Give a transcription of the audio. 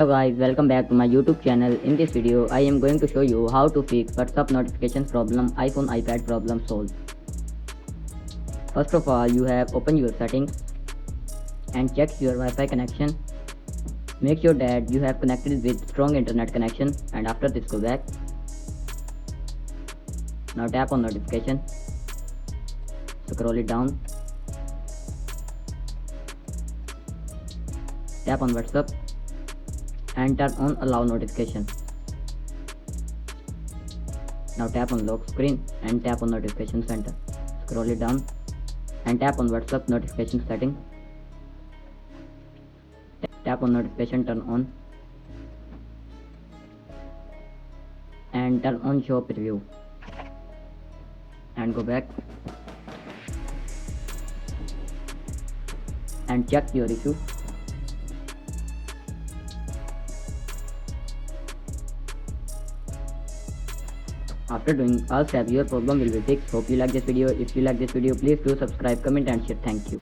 Hello guys, welcome back to my YouTube channel. In this video, I am going to show you how to fix WhatsApp notifications problem, iPhone iPad problem solved. First of all, you have open your settings and check your Wi-Fi connection. Make sure that you have connected with strong internet connection, and after this go back. Now tap on notification, scroll it down, tap on WhatsApp and turn on allow notification. Now tap on lock screen and tap on notification center. Scroll it down and tap on WhatsApp notification setting. Tap on notification turn on and turn on show preview and go back and check your issue. After doing all steps, your problem will be fixed. Hope you like this video. If you like this video, please do subscribe, comment and share. Thank you.